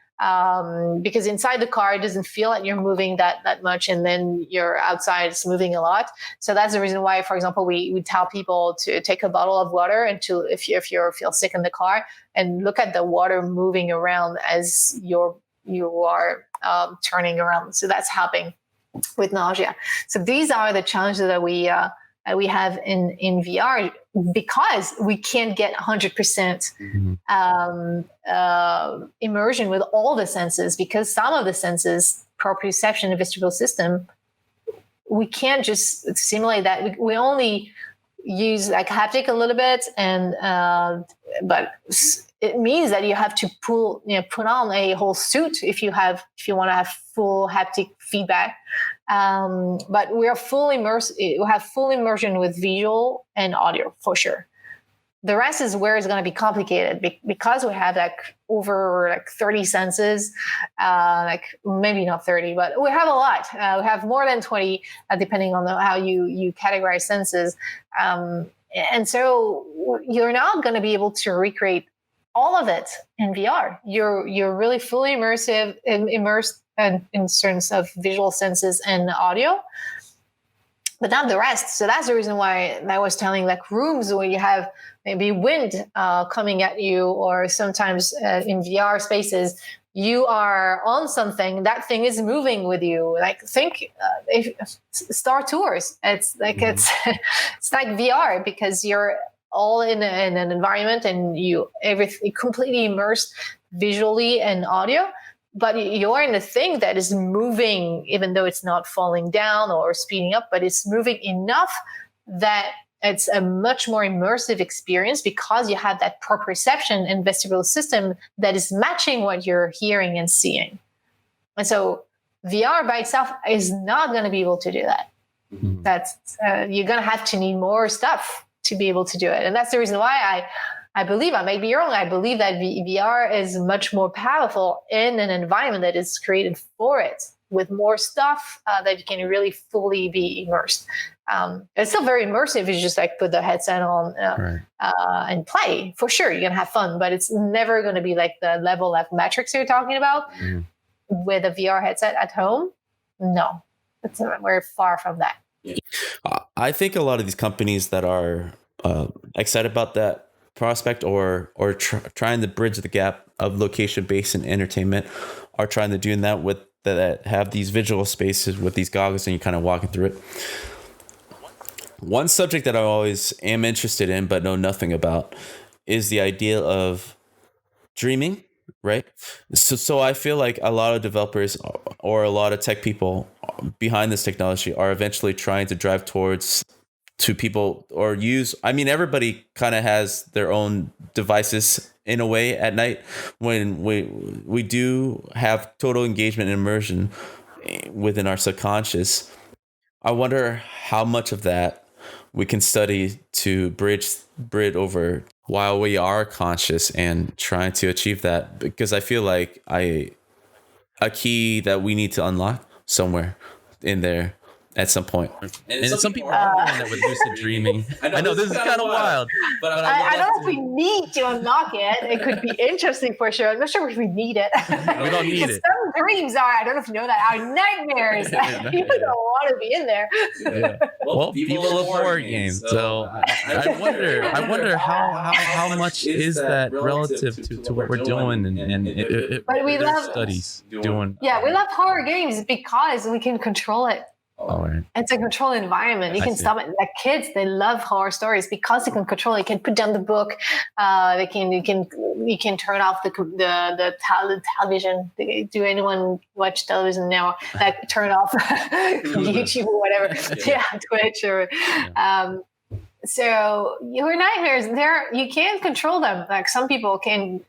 Because inside the car, it doesn't feel like you're moving that much, and then you're outside, it's moving a lot. So that's the reason why, for example, we tell people to take a bottle of water and to, if you feel sick in the car, and look at the water moving around as you are turning around. So that's helping with nausea. So these are the challenges that we have in VR, because we can't get 100% immersion with all the senses, because some of the senses, proprioception and vestibular system, we can't just simulate that. We only use like haptic a little bit, and but it means that you have to put on a whole suit if you want to have full haptic feedback. But we are fully immersed. We have full immersion with visual and audio for sure. The rest is where it's going to be complicated, because we have over 30 senses, maybe not 30, but we have a lot. We have more than 20, depending on how you categorize senses. And so you're not going to be able to recreate all of it in VR. You're really fully immersed in terms of visual senses and audio, but not the rest. So that's the reason why I was telling, rooms where you have maybe wind coming at you, or sometimes in VR spaces, you are on something, that thing is moving with you. Think Star Tours. It's it's like VR, because you're all in an environment and everything completely immersed visually and audio. But you're in a thing that is moving, even though it's not falling down or speeding up, but it's moving enough that it's a much more immersive experience, because you have that proprioception and vestibular system that is matching what you're hearing and seeing. And so VR by itself is not going to be able to do that. Mm-hmm. You're going to have to need more stuff to be able to do it. And that's the reason why I believe, I may be wrong, I believe that VR is much more powerful in an environment that is created for it, with more stuff that you can really fully be immersed. It's still very immersive. You just put the headset on and play. For sure, you're going to have fun, but it's never going to be the level of metrics you're talking about with a VR headset at home. No, we're far from that. I think a lot of these companies that are excited about that prospect or trying to bridge the gap of location-based and entertainment are trying to do that with that have these visual spaces with these goggles, and you're kind of walking through it. One subject that I always am interested in but know nothing about is the idea of dreaming, right? So I feel like a lot of developers or a lot of tech people behind this technology are eventually trying to drive towards to people or use. I mean, everybody kind of has their own devices in a way at night when we do have total engagement and immersion within our subconscious. I wonder how much of that we can study to bridge over while we are conscious and trying to achieve that, because I feel like a key that we need to unlock somewhere in there at some point. And some people are doing that with lucid dreaming. I know this is kind of wild, but I don't know if we need to unlock it. It could be interesting for sure. I'm not sure if we need it. We don't need it. Some dreams I don't know if you know that, are nightmares. People don't want to be in there. Yeah. Well, people love horror games, so I wonder how much is that relative to what we're doing and but we love studies doing. Yeah, we love horror games because we can control it. All right. It's a controlled environment. You can stop it. Like kids, they love horror stories because you can control it. You can put down the book. You can turn off the television. Do anyone watch television now? Like turn off YouTube or whatever. Yeah, Twitch or. So your nightmares, you can't control them. Like some people can,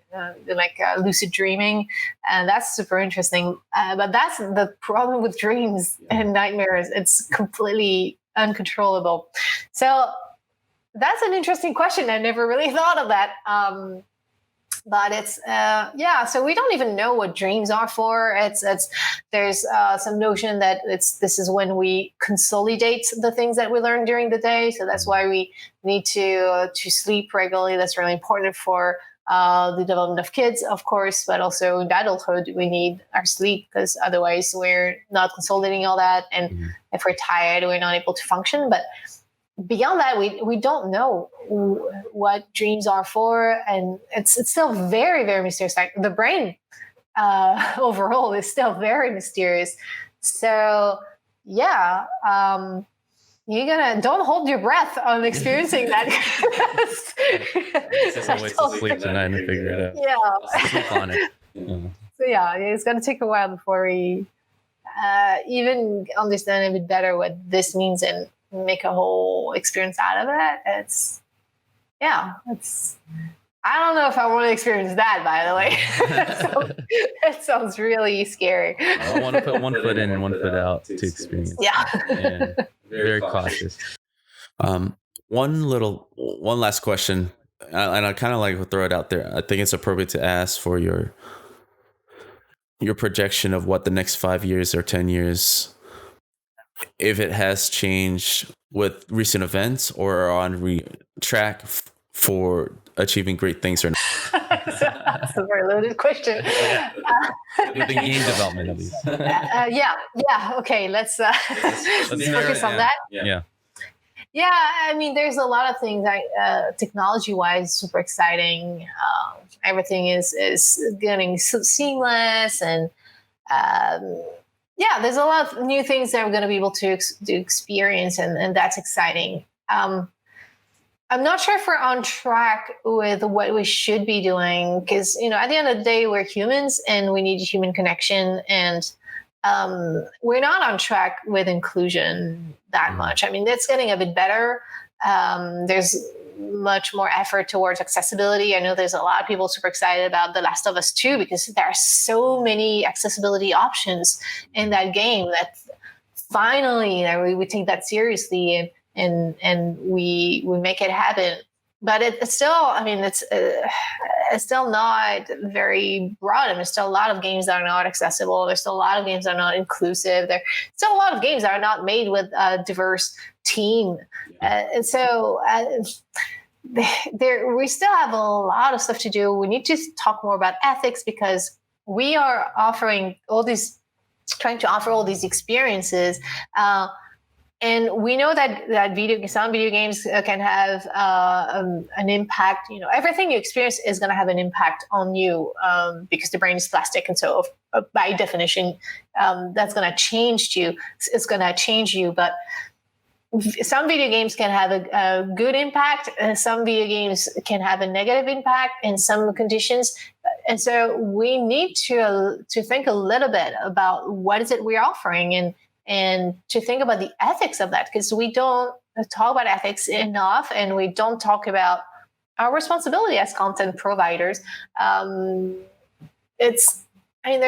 lucid dreaming, and that's super interesting. But that's the problem with dreams and nightmares. It's completely uncontrollable. So that's an interesting question. I never really thought of that. But it's so we don't even know what dreams are for. There's some notion that this is when we consolidate the things that we learn during the day. So that's why we need to sleep regularly. That's really important for the development of kids, of course, but also in adulthood we need our sleep because otherwise we're not consolidating all that, and if we're tired, we're not able to function. But beyond that, we don't know what dreams are for, and it's still very, very mysterious. Like the brain overall is still very mysterious. So don't hold your breath on experiencing that. It's always to sleep tonight and figure it out. Yeah. Sleep on it. So it's going to take a while before we even understand a bit better what this means and make a whole experience out of it. I don't know if I want to experience that, by the way. That sounds really scary. I want to put one foot in and one foot out to experience. Yeah. And very cautious. One last question, and I kind of like to throw it out there. I think it's appropriate to ask for your projection of what the next 5 years or 10 years, if it has changed with recent events or are on track for achieving great things or not. That's a very loaded question. With the game development, at least. Okay, let's focus on that. Yeah, I mean, there's a lot of things technology-wise, super exciting. Everything is getting seamless, and there's a lot of new things that we're going to be able to experience, and that's exciting. I'm not sure if we're on track with what we should be doing because, at the end of the day, we're humans and we need human connection, and we're not on track with inclusion that much. I mean, it's getting a bit better. There's much more effort towards accessibility. I know there's a lot of people super excited about The Last of Us 2 because there are so many accessibility options in that game that finally we take that seriously and we make it happen. But it's still, it's still not very broad. There's still a lot of games that are not accessible. There's still a lot of games that are not inclusive. There's still a lot of games that are not made with a diverse team. And so we still have a lot of stuff to do. We need to talk more about ethics because we are trying to offer all these experiences. And we know that some video games can have an impact. Everything you experience is going to have an impact on you because the brain is plastic, and so by definition, that's going to change you. It's going to change you. But some video games can have a good impact, and some video games can have a negative impact in some conditions. And so we need to think a little bit about what is it we're offering and to think about the ethics of that, because we don't talk about ethics enough, and we don't talk about our responsibility as content providers. There's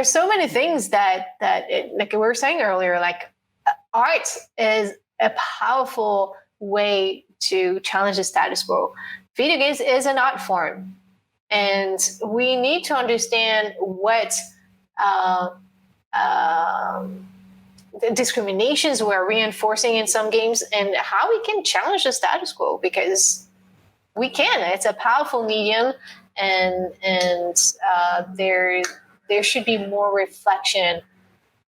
so many things that like we were saying earlier, like art is a powerful way to challenge the status quo. Video games is an art form, and we need to understand what the discriminations we're reinforcing in some games, and how we can challenge the status quo, because we can. It's a powerful medium, and there should be more reflection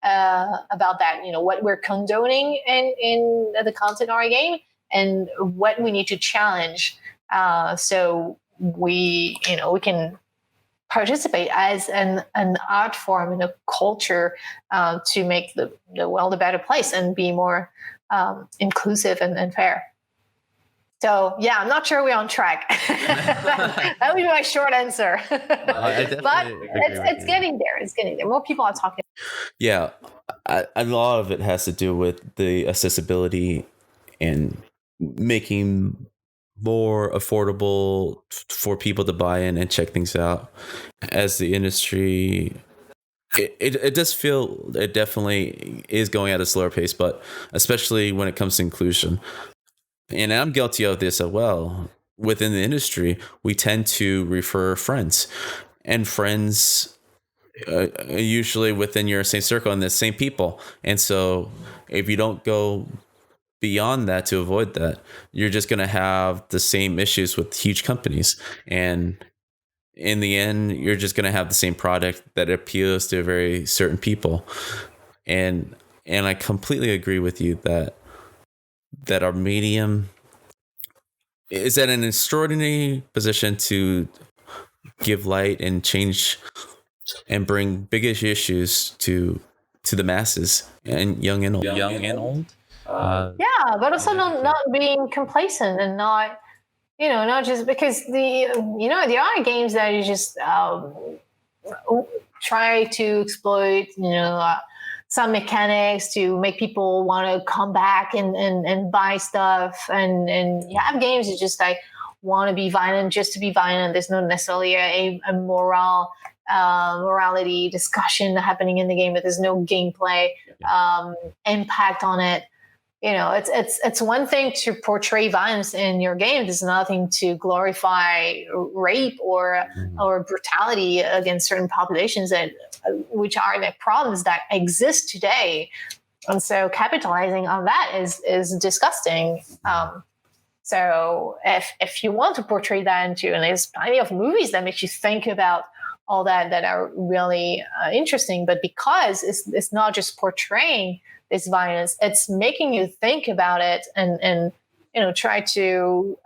about that. What we're condoning in the content of our game, and what we need to challenge, so we can participate as an art form in a culture, to make the world a better place and be more inclusive and fair. So yeah, I'm not sure we're on track. That would be my short answer. But it's getting there. It's getting there. More people are talking. Yeah, a lot of it has to do with the accessibility and making more affordable for people to buy in and check things out. As the industry, it does feel it definitely is going at a slower pace, but especially when it comes to inclusion. And I'm guilty of this as well. Within the industry, we tend to refer friends, and friends usually within your same circle and the same people. And so if you don't go beyond that to avoid that, you're just going to have the same issues with huge companies. And in the end, you're just going to have the same product that appeals to very certain people. And I completely agree with you that our medium is at an extraordinary position to give light and change and bring big issues to the masses, and young and old. But also not being complacent, and not just because there are games that you just try to exploit some mechanics to make people want to come back and buy stuff, and you have games that just like want to be violent just to be violent. There's not necessarily a morality discussion happening in the game, but there's no gameplay impact on it. It's one thing to portray violence in your game. There's another thing to glorify rape or brutality against certain populations which are the problems that exist today. And so capitalizing on that is disgusting. So if you want to portray that into, and there's plenty of movies that make you think about all that are really interesting, but because it's not just portraying this violence, it's making you think about it and try to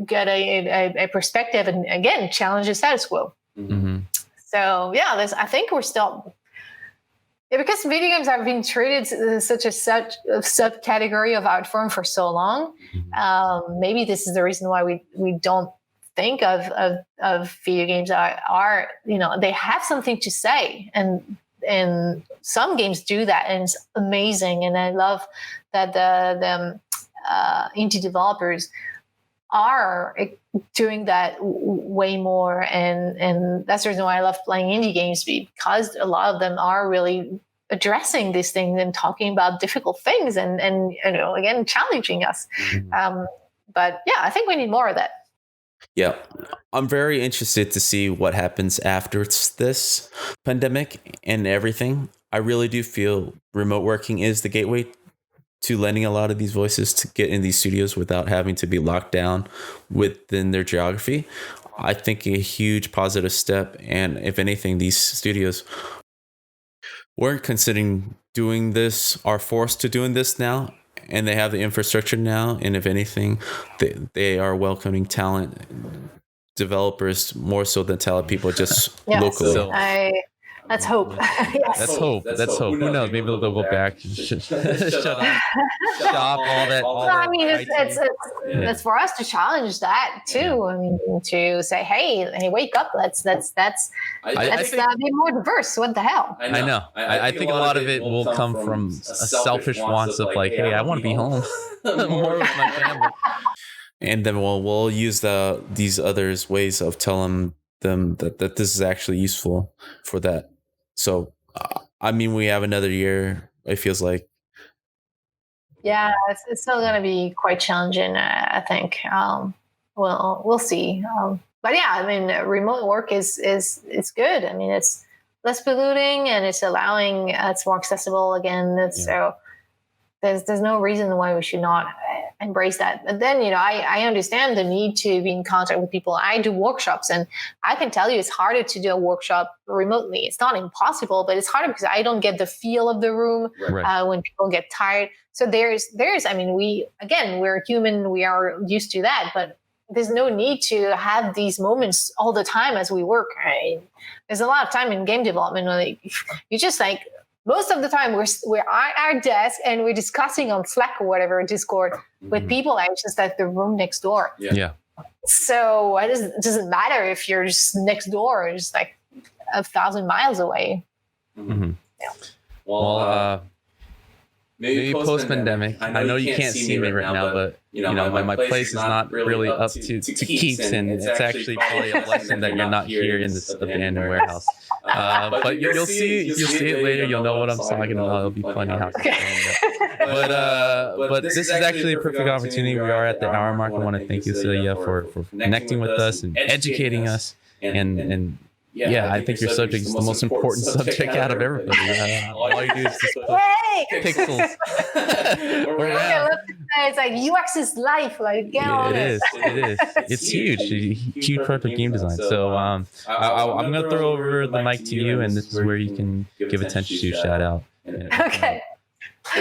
get a perspective, and again challenge the status quo. Mm-hmm. So yeah, I think we're still, because video games have been treated as such a subcategory of art form for so long. Maybe this is the reason why we don't think of video games are they have something to say, and some games do that, and it's amazing. And I love that the indie developers are doing that way more, and that's the reason why I love playing indie games, because a lot of them are really addressing these things and talking about difficult things, and again challenging us. But yeah, I think we need more of that. Yeah, I'm very interested to see what happens after this pandemic and everything. I really do feel remote working is the gateway to lending a lot of these voices to get in these studios without having to be locked down within their geography. I think a huge positive step. And if anything, these studios weren't considering doing this, are forced to doing this now, and they have the infrastructure now. And if anything, they are welcoming talent, developers more so than talent people just locally. So, let's hope. Yes. Let's hope. Who knows? Maybe they'll go back. Shut up. Stop all that. I mean, it's for us to challenge that too. Yeah. I mean, to say, hey, wake up. Let's be more diverse. What the hell? I know. I think a lot of it will come from a selfish wants of like, hey, I want to be home more with my family. And then we'll use these others ways of telling them that this is actually useful for that. So, I mean, we have another year, it feels like. Yeah, it's still going to be quite challenging, I think. We'll see. But yeah, I mean, remote work is good. I mean, it's less polluting, and it's allowing it's more accessible again. So there's no reason why we should not embrace that. But then, I understand the need to be in contact with people. I do workshops, and I can tell you it's harder to do a workshop remotely. It's not impossible, but it's harder because I don't get the feel of the room when people get tired. So we're human, we are used to that, but there's no need to have these moments all the time as we work. Right? There's a lot of time in game development where you just most of the time we're at our desk and we're discussing on Slack or whatever, Discord, with people that are just at the room next door. Yeah. So it doesn't matter if you're just next door or just 1,000 miles away. Mm-hmm. Yeah. Well, maybe post-pandemic. I know you can't see me right now, but my place is not really up to keeps, and it's actually probably a blessing that you're not here in this abandoned warehouse. But you'll see it later. You'll know what I'm talking about. It'll be funny how. But this is actually a perfect opportunity. We are at the hour mark. I want to thank you, Celia, for connecting with us and educating us and. Yeah, I think your subject is the most important subject out of everybody. All you do is just put pixels around. It's UX is life. Get on it. It is. It's huge part of game design. So I'm going to throw over the mic to you, and this is where you can give attention to shout out. Okay.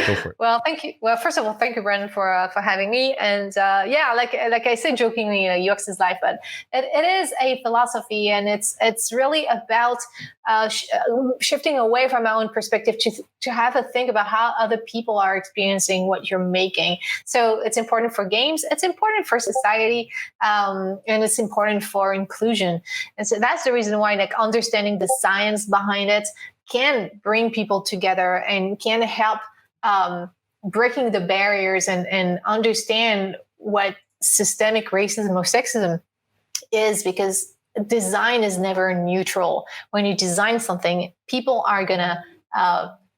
Go for it. Well, thank you. Well, first of all, thank you, Brandon, for having me. And like I said jokingly, UX is life, but it is a philosophy, and it's really about shifting away from our own perspective to have a think about how other people are experiencing what you're making. So it's important for games, it's important for society, and it's important for inclusion. And so that's the reason why understanding the science behind it can bring people together and can help breaking the barriers and understand what systemic racism or sexism is, because design is never neutral. When you design something, people are going to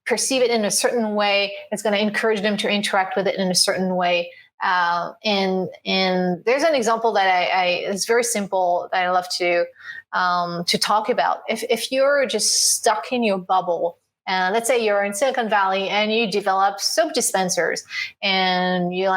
perceive it in a certain way. It's going to encourage them to interact with it in a certain way. And there's an example that it's very simple that I love to talk about. If you're just stuck in your bubble, let's say you're in Silicon Valley and you develop soap dispensers, and you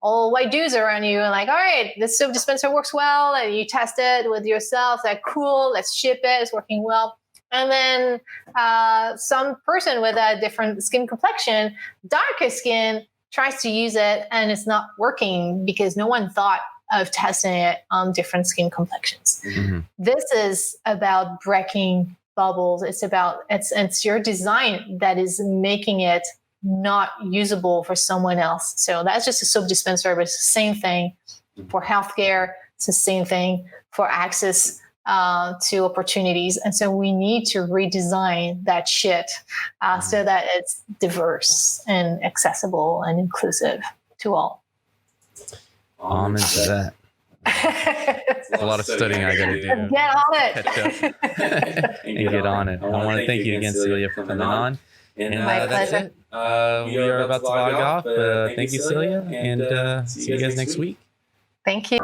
all white dudes around you, and all right, this soap dispenser works well, and you test it with yourself. Cool, let's ship it. It's working well. And then some person with a different skin complexion, darker skin, tries to use it, and it's not working because no one thought of testing it on different skin complexions. Mm-hmm. This is about breaking bubbles. It's your design that is making it not usable for someone else. So that's just a soap dispenser, but it's the same thing for healthcare. It's the same thing for access to opportunities. And so we need to redesign that shit so that it's diverse and accessible and inclusive to all. I'm into that. A lot of studying I got to do. Get on it. Catch up and get on it. I want to thank you again, Celia, for coming on. And my that's pleasure. it. We are about to log off. Thank you, Celia, and see you guys next week. Thank you.